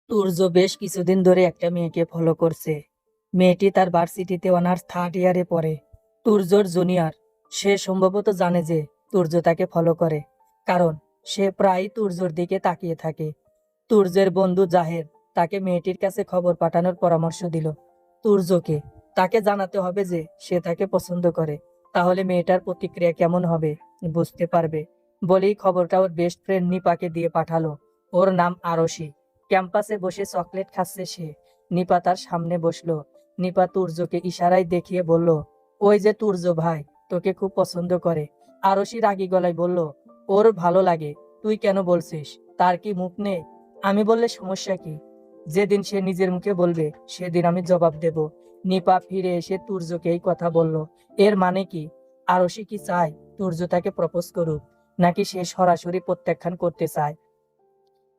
তুর্য বেশ কিছুদিন ধরে একটা মেয়েকে ফলো করছে। মেয়েটি তার ভার্সিটিতে অনার্স থার্ড ইয়ারে পড়ে। তুর্যর জুনিয়র। সে সম্ভবত জানে যে তুর্য তাকে ফলো করে, কারণ সে প্রায়ই তুর্যর দিকে তাকিয়ে থাকে। তুর্যের বন্ধু জাহের তাকে মেয়েটির কাছে খবর পাঠানোর পরামর্শ দিল তুর্যকে। তাকে জানাতে হবে যে সে তাকে পছন্দ করে, তাহলে মেয়েটার প্রতিক্রিয়া কেমন হবে বুঝতে পারবে। বলেই খবরটা ওর বেস্ট ফ্রেন্ড নিপাকে দিয়ে পাঠালো। ওর নাম আরশি। ক্যাম্পাসে বসে চকলেট খাচ্ছে সে। নিপা তার সামনে বসলো। নিপা তুর্যকে ইশারায় দেখিয়ে বলল, ওই যে তুর্য ভাই, তোকে খুব পছন্দ করে। আরশি রাগী গলায় বলল, ওর ভালো লাগে, তুই কেন বলছিস? তার কি মুখ নেই? আমি বললে সমস্যা কি? যেদিন সে নিজের মুখে বলবে সেদিন আমি জবাব দেব। নিপা ফিরে এসে তুর্যকে এই কথা বলল। এর মানে কি? আরশি কি চায় তুর্য তাকে প্রপোজ করুক, নাকি সে সরাসরি প্রত্যাখ্যান করতে চায়?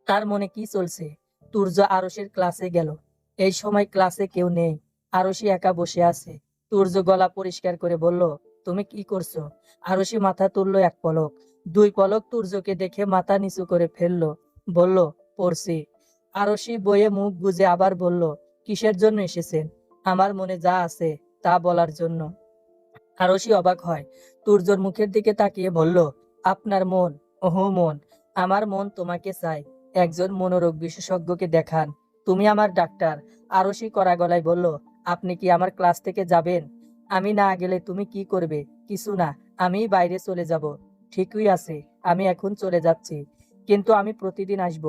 তার মনে কি চলছে? তুর্য আরশের ক্লাসে গেল। এই সময় ক্লাসে কেউ নেই। আরশি একা বসে আছে। তুর্য গলা পরিষ্কার করে বলল, তুমি কি করছো? আরশি মাথা তুললো এক পলক, দুই পলক তুর্যকে দেখে মাথা নিচু করে ফেললো। বলল, পড়ছি। আরশি বইয়ে মুখ গুজে আবার বলল, কিসের জন্য এসেছেন? আমার মনে যা আছে তা বলার জন্য। আরশি অবাক হয়। তুর্যর মুখের দিকে তাকিয়ে বলল, আপনার মন? ওহো মন। আমার মন তোমাকে চাই। একজন মনোরোগ বিশেষজ্ঞকে দেখান। তুমি আমার ডাক্তার। আরশি কড়া গলায় বলল, আপনি কি আমার ক্লাস থেকে যাবেন? আমি না গেলে তুমি কি করবে? কিছু না, আমি বাইরে চলে যাব। ঠিকই আছে, আমি এখন চলে যাচ্ছি, কিন্তু আমি প্রতিদিন আসব।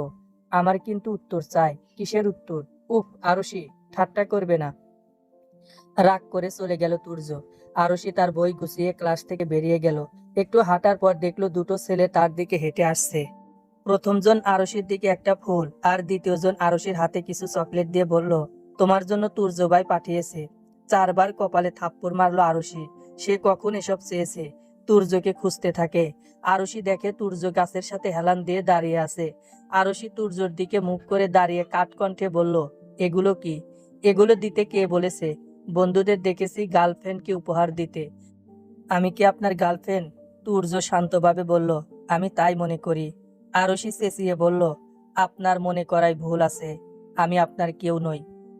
আমার কিন্তু উত্তর চাই। কিসের উত্তর? উফ আরশি, ঠাট্টা করবে না। রাগ করে চলে গেল তুর্য। আরশি তার বই গুছিয়ে ক্লাস থেকে বেরিয়ে গেল। একটু হাঁটার পর দেখলো দুটো ছেলে তার দিকে হেঁটে আসছে। প্রথম জন আরশির দিকে একটা ফুল আর দ্বিতীয় জন আরশির হাতে কিছু চকলেট দিয়ে বলল, তোমার জন্য তুর্য ভাই পাঠিয়েছে। চারবার কপালে থাপ্পড় মারলো আরশি। সে কখন এসব চেয়েছে? তুর্যকে খুঁজতে থাকে। আরশি দেখে তুর্য গাছের সাথে হেলান দিয়ে দাঁড়িয়ে আছে। আরশি তুর্যর দিকে মুখ করে দাঁড়িয়ে কাঠকণ্ঠে বলল, এগুলো কি? এগুলো দিতে কে বলেছে? বন্ধুদের দেখেছি গার্লফ্রেন্ডকে উপহার দিতে। আমি কি আপনার গার্লফ্রেন্ড? তুর্য শান্তভাবে বলল, আমি তাই মনে করি। আরশি চেঁচিয়ে বলল, আপনার মনে করাই ভুল আছে। আমি আপনার কেউ নই।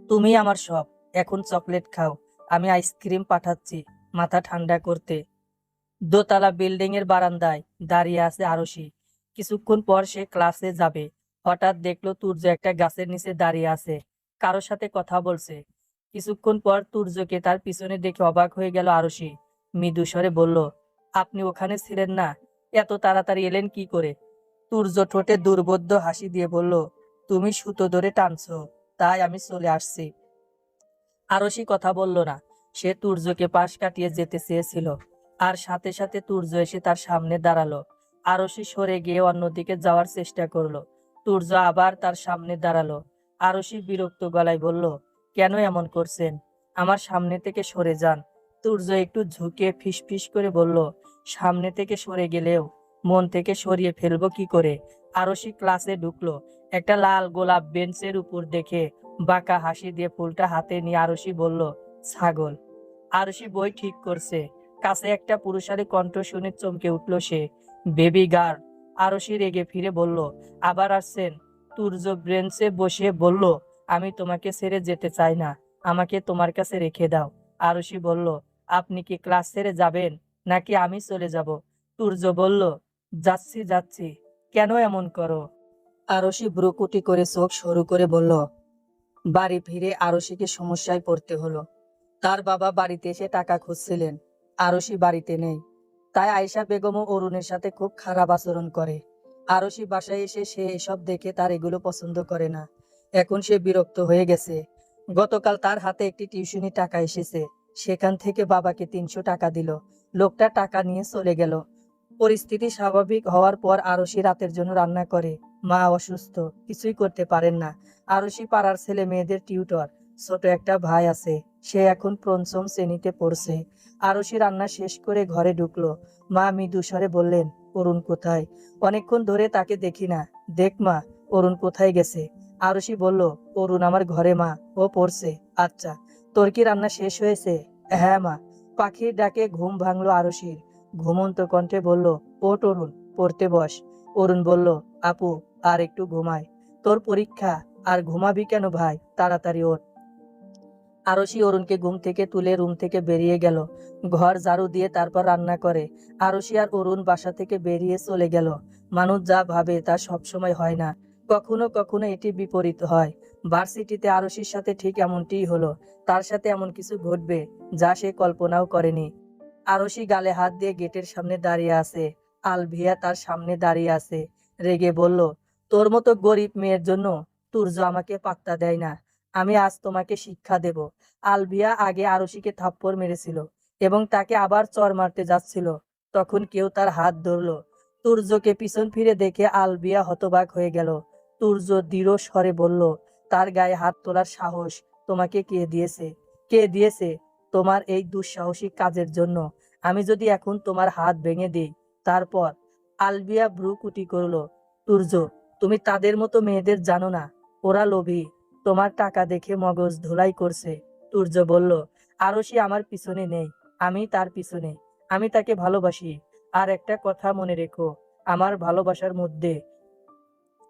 তুমি আমার সব। এখন চকলেট খাও। আমি আইসক্রিম পাঠাচ্ছি মাথা ঠান্ডা করতে। দোতলা বিল্ডিং এর বারান্দায় দাঁড়িয়ে আছে আরশি। কিছুক্ষণ পর সে ক্লাসে যাবে। হঠাৎ দেখলো তুর্য একটা গাছের নিচে দাঁড়িয়ে আছে, কারোর সাথে কথা বলছে। কিছুক্ষণ পর তুর্যকে তার পিছনে দেখে অবাক হয়ে গেল আরশি। মৃদু স্বরে বলল, আপনি ওখানে ছিলেন না? এত তাড়াতাড়ি এলেন কি করে? তুর্য ঠোঁটে দুর্বোধ্য হাসি দিয়ে বলল, তুমি সুতো ধরে টানছো, তাই আমি চলে আসছি। আরশি কথা বলল না। সে তুর্যকে পাশ কাটিয়ে যেতে চেয়েছিল, আর সাথে সাথে তুর্য এসে তার সামনে দাঁড়ালো। আরশি সরে গিয়ে অন্যদিকে যাওয়ার চেষ্টা করলো। তুর্য আবার তার সামনে দাঁড়ালো। আরশি বিরক্ত গলায় বলল, কেন এমন করছেন? আমার সামনে থেকে সরে যান। তুর্য একটু ঝুঁকে ফিসফিস করে বলল, সামনে থেকে সরে গেলেও মন থেকে সরিয়ে ফেলবো কি করে? আরশি ক্লাসে ঢুকলো। একটা লাল গোলাপ বেঞ্চের উপর দেখে বাঁকা হাসি দিয়ে ফুলটা হাতে নিয়ে আরশি বলল, ছাগল। আরশি বই ঠিক করছে। কাছে একটা পুরুষালী কণ্ঠ শুনে চমকে উঠল সে। Baby girl. আরশি রেগে ফিরে বলল, আবার আসছেন? তুর্য ব্রেঞ্চে বসে বলল, আমি তোমাকে ছেড়ে যেতে চাই না, আমাকে তোমার কাছে রেখে দাও। আরশি বলল, আপনি কি ক্লাস ছেড়ে যাবেন, নাকি আমি চলে যাব? তুর্য বলল, যাচ্ছি যাচ্ছি। কেন এমন করো? আরশি ভ্রুকুটি করে চোখ সরু করে বলল, বাড়ি ফিরে আরশিকে সমস্যায় পড়তে হলো। তার বাবা বাড়িতে এসে টাকা খুঁজছিলেন। আরশি বাড়িতে নেই। তাই আয়শা বেগম ও অরুণের সাথে খুব খারাপ আচরণ করে। আরশি বাসায় এসে সে এসব দেখে তার এগুলো পছন্দ করে না। এখন সে বিরক্ত হয়ে গেছে। গতকাল তার হাতে একটি টিউশনি টাকা এসেছে। সেখান থেকে বাবাকে 300 টাকা দিল। লোকটা টাকা নিয়ে চলে গেল। পরিস্থিতি স্বাভাবিক হওয়ার পর আরশি রাতের জন্য রান্না করে। মা অসুস্থ, কিছুই করতে পারেন না। আরশি পাড়ার ছেলে মেয়েদের টিউটর। ছোট একটা ভাই আছে, সে এখন পঞ্চম শ্রেণীতে পড়ছে। আরশি রান্না শেষ করে ঘরে ঢুকলো। মা মৃদু স্বরে বললেন, অরুণ কোথায়? অনেকক্ষণ ধরে তাকে দেখি না। দেখ মা, অরুণ কোথায় গেছে? আরশি বলল, অরুণ আমার ঘরে মা, ও পড়ছে। আচ্ছা, তোর কি রান্না শেষ হয়েছে? হ্যাঁ মা। পাখির ডাকে ঘুম ভাঙলো আরশির। ঘুমন্ত কণ্ঠে বলল, ওঠ অরুণ, পড়তে বস। অরুণ বলল, আপু, আর একটু ঘুমায়। তোর পরীক্ষা? আর ঘুমাবি কেন ভাই, তাড়াতাড়ি ওঠ। আরশি অরুণকে ঘুম থেকে তুলে রুম থেকে বেরিয়ে গেল। ঘর ঝাড়ু দিয়ে তারপর রান্না করে। আরশি আর অরুণ বাসা থেকে বেরিয়ে চলে গেল। মানুষ যা ভাবে তা সবসময় হয় না, কখনো কখনো এটি বিপরীত হয়। ভার্সিটিতে আরশির সাথে ঠিক এমনটিই হলো। তার সাথে এমন কিছু ঘটবে যা সে কল্পনাও করেনি। আরশি গালে হাত দিয়ে গেটের সামনে দাঁড়িয়ে আছে। আলভিয়া তার সামনে দাঁড়িয়ে আছে, রেগে বলল, তোর মতো গরিব মেয়ের জন্য তুর্য আমাকে পাত্তা দেয় না। আমি আজ তোমাকে শিক্ষা দেব। আলভিয়া আগে আরশিকে থাপ্পড় মেরেছিল এবং তাকে আবার চড় মারতে যাচ্ছিল। তখন কেউ তার হাত ধরলো। তুর্যকে পিছন ফিরে দেখে আলভিয়া হতবাক হয়ে গেল। তুর্য দৃঢ় স্বরে বলল, তার গায়ে হাত তোলার সাহস তোমাকে কে দিয়েছে? কে দিয়েছে? তোমার এই দুঃসাহসিক কাজের জন্য। আমি যদি এখন তোমার হাত ভেঙে দিই, তারপর? আলভিয়া ভ্রু কুটি করলো। তুর্য, তুমি তাদের মতো মেয়েদের জানো না। ওরা লোভী, তোমার টাকা দেখে মগজ ধোলাই করছে। তুর্য বলল, আরশি আমার পিছনে নেই, আমি তার পিছনে। আমি তাকে ভালোবাসি। আর একটা কথা মনে রেখো, আমার ভালোবাসার মধ্যে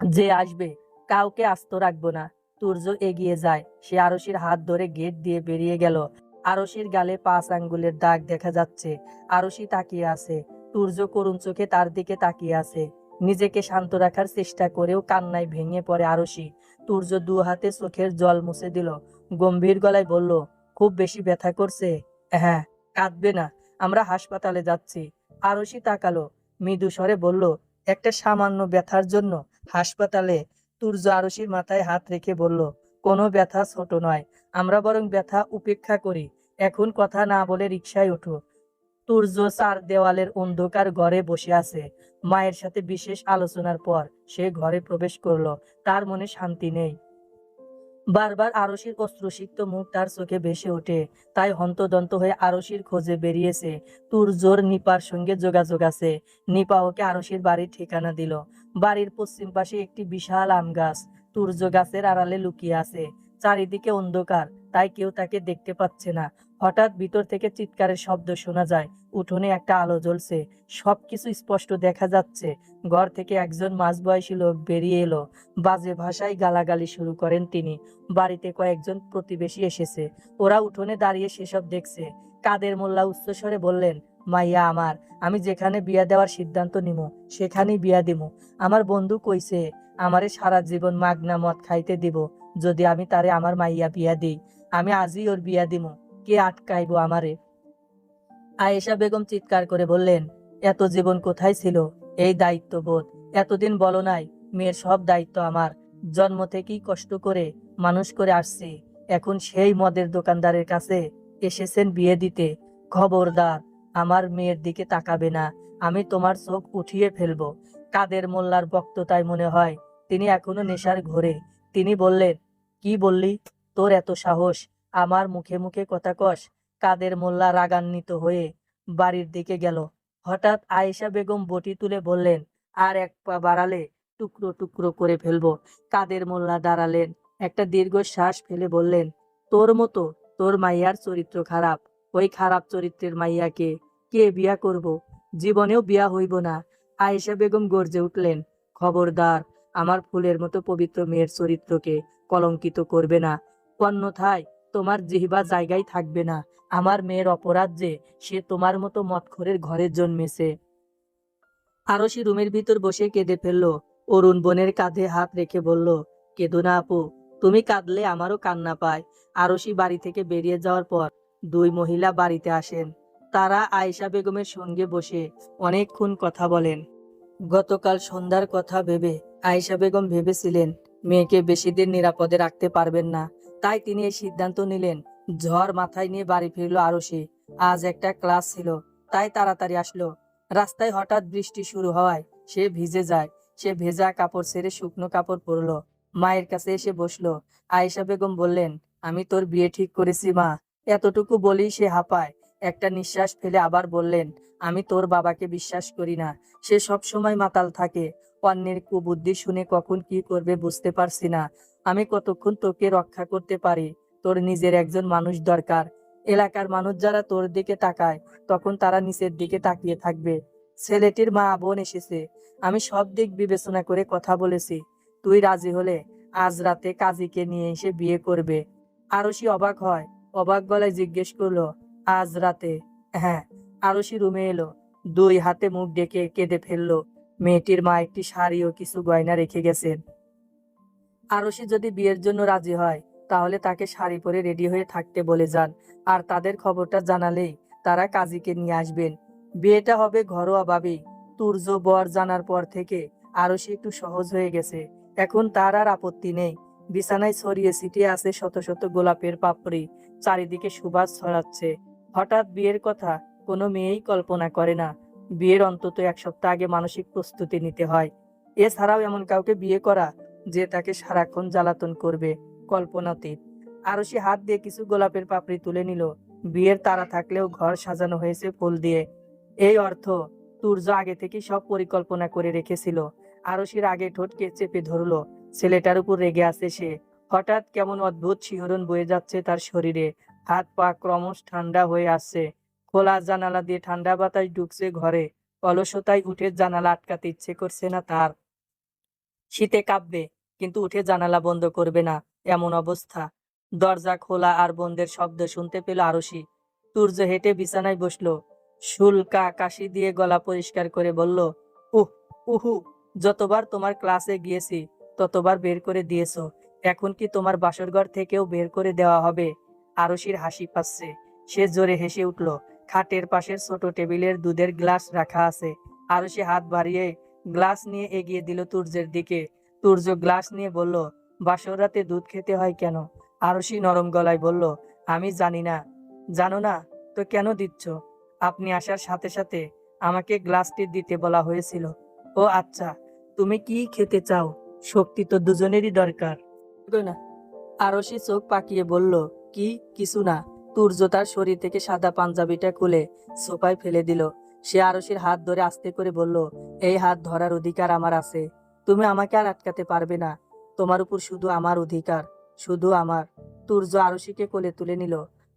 যে আসবে কাউকে আস্ত রাখবো না। তুর্য এগিয়ে যায়। সে আরশির হাত ধরে গেট দিয়ে বেরিয়ে গেল। আরশির গালে 5 আঙ্গুলের দাগ দেখা যাচ্ছে। আরশি তাকিয়ে আছে। তুর্য করুণ চোখে তার দিকে তাকিয়ে আছে। নিজেকে শান্ত রাখার চেষ্টা করেও কান্নায় ভেঙে পড়ে আরশি। তুর্য 2 হাতে চোখের জল মুছে দিল। গম্ভীর গলায় বলল, খুব বেশি ব্যথা করছে? হ্যাঁ। কাঁদবে না, আমরা হাসপাতালে যাচ্ছি। আরশি তাকালো, মৃদু স্বরে বলল, একটা সামান্য ব্যথার জন্য হাসপাতালে? তুর্য আরশির মাথায় হাত রেখে বলল, কোনো ব্যথা ছোট নয়, আমরা বরং ব্যথা উপেক্ষা করি। এখন কথা না বলে রিকশায় ওঠো। তুর্য 4 দেওয়ালের অন্ধকার ঘরে বসে আছে। মায়ের সাথে বিশেষ আলোচনার পর সে ঘরে প্রবেশ করলো। তার মনে শান্তি নেই। বারবার আরশির অশ্রুসিক্ত মুখ তার চোখে ভেসে ওঠে। তাই হন্তদন্ত হয়ে আরশির খোঁজে বেরিয়েছে। তুর্যর নিপার সঙ্গে যোগাযোগ আছে। নিপা ওকে আরশির বাড়ির ঠিকানা দিল। বাড়ির পশ্চিম পাশে একটি বিশাল আম গাছ। তুর্য গাছের আড়ালে লুকিয়ে আছে। চারিদিকে অন্ধকার, তাই কেউ তাকে দেখতে পাচ্ছে না। হঠাৎ ভিতর থেকে চিৎকারের শব্দ শোনা যায়। উঠোনে একটা আলো জ্বলছে। সবকিছু স্পষ্ট দেখা যাচ্ছে। ঘর থেকে একজন মাঝবয়সী লোক বেরিয়ে এলো। বাজে ভাষায় গালাগালি শুরু করেন তিনি। বাড়িতে কয়েকজন প্রতিবেশী এসেছে। ওরা উঠোনে দাঁড়িয়ে সেসব দেখছে। কাদের মোল্লা উচ্চস্বরে বললেন, মাইয়া আমার, আমি যেখানে বিয়া দেওয়ার সিদ্ধান্ত নিব সেখানেই বিয়া দিব। আমার বন্ধু কইছে আমারে সারা জীবন মাগনা মদ খাইতে দিব যদি আমি তারে আমার মাইয়া বিয়া দিই। আমি আজই ওর বিয়া দিব। কে আটকাইবো আমারে? আয়েশা বেগম চিৎকার করে বললেন, এত জীবন কোথায় ছিল এই দায়িত্ববোধ? এতদিন বলো নাই মেয়ের সব দায়িত্ব আমার। জন্ম থেকেই কষ্ট করে মানুষ করে আসছি, এখন সেই মদের দোকানদারের কাছে এসেছেন বিয়ে দিতে? খবরদার আমার মেয়ের দিকে তাকাবে না, আমি তোমার চোখ উঠিয়ে ফেলবো। কাদের মোল্লার বক্ততায় মনে হয় তিনি এখনো নেশার ঘোরে। তিনি বললেন, কি বললি? তোর এত সাহস আমার মুখে মুখে কথা কস? কাদের মোল্লা রাগান্বিত হয়ে বাড়ির দিকে গেল। হঠাৎ আয়েশা বেগম বটি তুলে বললেন, আর এক পা বাড়ালে টুকরো টুকরো করে ফেলবো। কাদের মোল্লা দাঁড়ালেন, একটা দীর্ঘশ্বাস ফেলে বললেন, তোর মতো তোর মাইয়ার চরিত্র খারাপ। ওই খারাপ চরিত্রের মাইয়াকে কে বিয়া করব? জীবনেও বিয়া হইব না। আয়েশা বেগম গর্জে উঠলেন, খবরদার আমার ফুলের মতো পবিত্র মেয়ের চরিত্রকে কলঙ্কিত করবে না, অন্যথায় তোমার জিহ্বা জায়গায় থাকবে না। আমার মেয়ের অপরাধ যে সে তোমার মতো মদখোরের ঘরে জন্মেছে। আরশি রুমের ভিতর বসে কেঁদে ফেললো। অরুণ বোনের কাঁধে হাত রেখে বলল, কেঁদো না আপু, তুমি কাঁদলে আমারও কান্না পায়। আরশি বাড়ি থেকে বেরিয়ে যাওয়ার পর 2 মহিলা বাড়িতে আসেন। তারা আয়েশা বেগমের সঙ্গে বসে অনেকক্ষণ কথা বলেন। গতকাল সন্ধ্যার কথা ভেবে আয়েশা বেগম ভেবেছিলেন মেয়েকে বেশি দিন নিরাপদে রাখতে পারবেন না, তাই তিনি এই সিদ্ধান্ত নিলেন। ঝড় মাথায় নিয়ে বাড়ি ফিরল আরশি। আজ একটা ক্লাস ছিল, তাই তাড়াতাড়ি আসলো। রাস্তায় হঠাৎ বৃষ্টি শুরু হওয়ায় সে ভিজে যায়। সে ভেজা কাপড় ছেড়ে শুকনো কাপড় পরলো। মায়ের কাছে এসে বসলো। আয়েশা বেগম বললেন, আমি তোর বিয়ে ঠিক করেছি মা। এতটুকু বলেই সে হাঁপায়। একটা নিঃশ্বাস ফেলে আবার বললেন, আমি তোর বাবাকে বিশ্বাস করি না। সে সব সময় মাতাল থাকে। অন্যের কুবুদ্ধি শুনে কখন কি করবে বুঝতে পারছি না। আমি কতক্ষণ তোকে রক্ষা করতে পারি? তোর নিজের একজন মানুষ দরকার। এলাকার মানুষ যারা তোর দিকে তাকায় তখন তারা নিচের দিকে তাকিয়ে থাকবে। ছেলেটির মা বোন এসেছে, আমি সব দিক বিবেচনা করে কথা বলেছি। তুই রাজি হলে আজ রাতে কাজীকে নিয়ে এসে বিয়ে করবে। আরশি অবাক হয়, অবাক গলায় জিজ্ঞেস করলো, আজ রাতে? হ্যাঁ। আরশি রুমে এলো, দুই হাতে মুখ ডেকে কেঁদে ফেললো। মেয়েটির মা একটি শাড়ি ও কিছু গয়না রেখে গেছেন। আরশি যদি বিয়ের জন্য রাজি হয় তাহলে তাকে শাড়ি পরে রেডি হয়ে থাকতে বলে যান, আর তাদের খবরটা জানালেই তারা কাজীকে নিয়ে আসবেন। বিয়েটা হবে ঘরোয়াভাবেই। তুর্য বর জানার পর থেকে আরশি একটু সহজ হয়ে গেছে। এখন তার আর আপত্তি নেই। বিছানায় ছড়িয়ে ছিটিয়ে আছে শত শত গোলাপের পাপড়ি, চারিদিকে সুবাস ছড়াচ্ছে। হঠাৎ বিয়ের কথা কোনো মেয়েই কল্পনা করে না। বিয়ের অন্তত 1 সপ্তাহ আগে মানসিক প্রস্তুতি নিতে হয়। এছাড়াও এমন কাউকে বিয়ে করা যে তাকে সারাক্ষণ জ্বালাতন করবে, কল্পনাতীত। আরশি হাত দিয়ে কিছু গোলাপের পাপড়ি তুলে নিল। বিয়ের তাড়া থাকলেও ঘর সাজানো হয়েছে ফুল দিয়ে। এই অর্থ তুর্য আগে থেকে সব পরিকল্পনা করে রেখেছিল। আরশির আগে ঠোঁটকে চেপে ধরলো। ছেলেটার উপর রেগে আছে সে। হঠাৎ কেমন অদ্ভুত শিহরণ বয়ে যাচ্ছে তার শরীরে। হাত পা ক্রমশ ঠান্ডা হয়ে আসছে। খোলা জানালা দিয়ে ঠান্ডা বাতাস ঢুকছে ঘরে। অলসতায় উঠে জানালা আটকাতে ইচ্ছে করছে না তার। শীতে কাঁপবে, কিন্তু উঠে জানালা বন্ধ করবে না, এমন অবস্থা। দরজা খোলা আর বন্ধের শব্দ শুনতে পেল আরশি। সূর্য হেঁটে বিছানায় বসলো। শুল্কা কাশি দিয়ে গলা পরিষ্কার করে বলল, উহ, উহু, যতবার তোমার ক্লাসে গিয়েছি ততবার বের করে দিয়েছো। এখন কি তোমার বাসরঘর থেকেও বের করে দেওয়া হবে? আরশির হাসি পাচ্ছে। সে জোরে হেসে উঠল। খাটের পাশের ছোট টেবিলের দুধের গ্লাস রাখা আছে। আরশি হাত বাড়িয়ে গ্লাস নিয়ে এগিয়ে দিল তুর্যের দিকে। তুর্য গ্লাস নিয়ে বলল, বাসর রাতে দুধ খেতে হয় কেন? আরশি নরম গলায় বলল, আমি জানি না। জানো না তো কেন দিচ্ছ? আপনি আসার সাথে সাথে আমাকে গ্লাসটি দিতে বলা হয়েছিল। ও আচ্ছা, তুমি কি খেতে চাও? শক্তি তো দুজনেরই দরকার, তাই না? আরশি চোখ পাকিয়ে বলল, কি? কিছু না। তুর্য তার শরীর থেকে সাদা পাঞ্জাবিটা খুলে সোফায় ফেলে দিল। সে আরশির হাত ধরে আস্তে করে বলল, এই হাত ধরার অধিকার আমার আছে। তুমি আমাকে আর আটকাতে পারবে না। তোমার উপর শুধু আমার অধিকার, শুধু আমার। তুর্য আরশিকে কোলে তুলে নিল।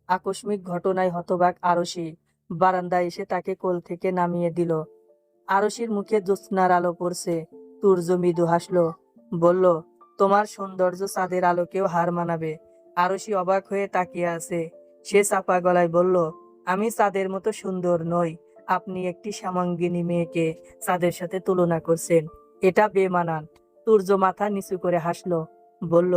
আকস্মিক ঘটনায় হতবাক আরশি বারান্দায় এসে তাকে কোল থেকে নামিয়ে দিল। আরশির মুখে জ্যোৎস্নার আলো পড়ছে। তুর্য মৃদু হাসলো, বলল, তোমার সৌন্দর্য চাঁদের আলোকেও হার মানাবে। আরশি অবাক হয়ে তাকিয়ে আছে। সে চাপা গলায় বলল, আমি চাঁদের মতো সুন্দর নই। আপনি একটি শ্যামাঙ্গিনী মেয়েকে চাঁদের সাথে তুলনা করছেন। এটা বেমানান। তুর্য মাথা নিচু করে হাসলো, বলল,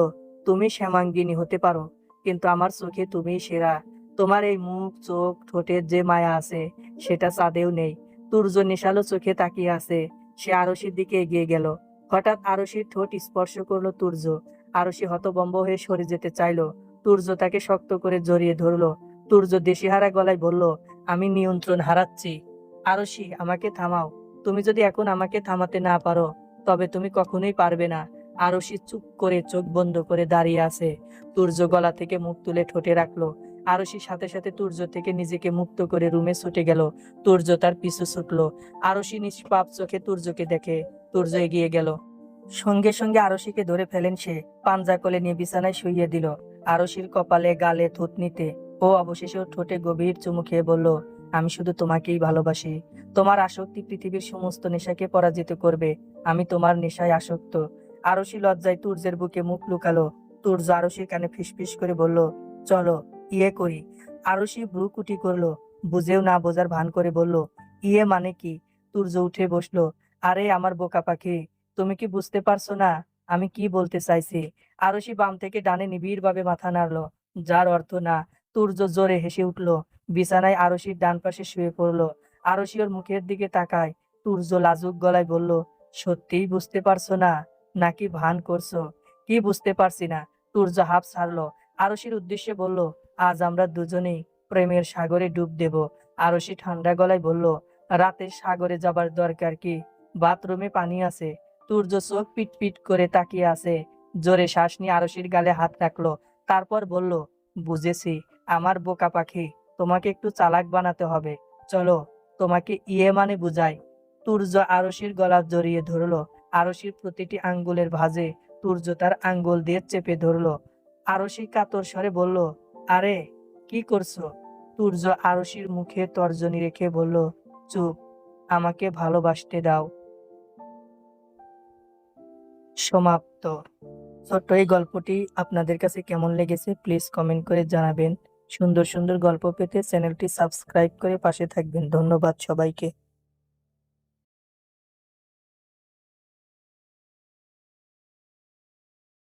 তুমি শ্যামাঙ্গিনী হতে পারো, কিন্তু আমার চোখে তুমিই সেরা। তোমার এই মুখ, চোখ, ঠোঁটের যে মায়া আছে সেটা চাঁদেও নেই। তুর্য নেশালো চোখে তাকিয়ে আছে। সে আরশির দিকে এগিয়ে গেল। হঠাৎ আরশির ঠোঁট স্পর্শ করলো তুর্য। আরশি হতভম্ব হয়ে সরে যেতে চাইলো। তুর্য তাকে শক্ত করে জড়িয়ে ধরলো। তুর্য দিশেহারা গলায় বলল, আমি নিয়ন্ত্রণ হারাচ্ছি। আরশি, আমাকে থামাও। তুমি যদি এখন আমাকে থামাতে না পারো তবে তুমি কখনোই পারবে না। আরশি চুপ করে চোখ বন্ধ করে দাঁড়িয়ে আছে। তুর্য গলা থেকে মুখ তুলে ঠোঁটে রাখলো। আরশির সাথে সাথে তুর্য থেকে নিজেকে মুক্ত করে রুমে ছুটে গেল। তুর্য তার পিছু ছুটলো। আরশি নিষ্পাপ চোখে তুর্যকে দেখে। তুর্য এগিয়ে গেল। সঙ্গে সঙ্গে আরশিকে ধরে ফেলেন সে। পাঞ্জা কোলে নিয়ে বিছানায় শুইয়ে দিল। আরশির কপালে, গালে, থুতনিতে ও অবশেষে ওর ঠোঁটে গভীর চুমু খেয়ে বলল, আমি শুধু তোমাকেই ভালোবাসি। তোমার আসক্তি পৃথিবীর সমস্ত নেশাকে পরাজিত করবে। আমি তোমার নেশায় আসক্ত। আরশি লজ্জায় তুর্যের বুকে মুখ লুকালো। তুর্য আরশির কানে ফিসফিস করে বলল, চলো, ইয়ে করি। আরশি ভ্রুকুটি করলো। বুঝেও না বোঝার ভান করে বলল, ইয়ে মানে কি? তুর্য উঠে বসলো। আরে আমার বোকা পাখি, তুমি কি বুঝতে পারছো না আমি কি বলতে চাইছি? আরশি বাম থেকে ডানে নিবিড় ভাবে মাথা নাড়লো, যার অর্থ না। তুর্য জোরে হেসে উঠলো। বিছানায় আরশির ডান পাশে শুয়ে পড়লো। আরশি ওর মুখের দিকে তাকায়। তুর্য লাজুক গলায় বলল, সত্যিই বুঝতে পারছো না, নাকি ভান করছো? কি বুঝতে পারছি না? তুর্য হাঁপ ছাড়লো। আরশির উদ্দেশ্যে বলল, আজ আমরা দুজনেই প্রেমের সাগরে ডুব দেব। আরশি ঠান্ডা গলায় বলল, রাতের সাগরে যাবার দরকার কি? বাথরুমে পানি আছে। তুর্য চোখ পিট পিট করে তাকিয়ে আছে। জোরে শ্বাস নিয়ে আরশির গালে হাত রাখলো। তারপর বলল, বুঝেছি আমার বোকা পাখি, তোমাকে একটু চালাক বানাতে হবে। চলো, তোমাকে ইয়ে মানে বুঝাই। তুর্য আরশির গলা জড়িয়ে ধরলো। আরশির প্রতিটি আঙ্গুলের ভাঁজে তুর্য তার আঙ্গুল দিয়ে চেপে ধরলো। আরশি কাতর স্বরে বলল, আরে কি করছো? তুর্য আরশির মুখে তর্জনী রেখে বলল, চুপ, আমাকে ভালোবাসতে দাও। সমাপ্ত। ছোট্ট এই গল্পটি আপনাদের কাছে কেমন লেগেছে প্লিজ কমেন্ট করে জানাবেন। সুন্দর সুন্দর গল্প পেতে চ্যানেলটি সাবস্ক্রাইব করে পাশে থাকবেন। ধন্যবাদ সবাইকে।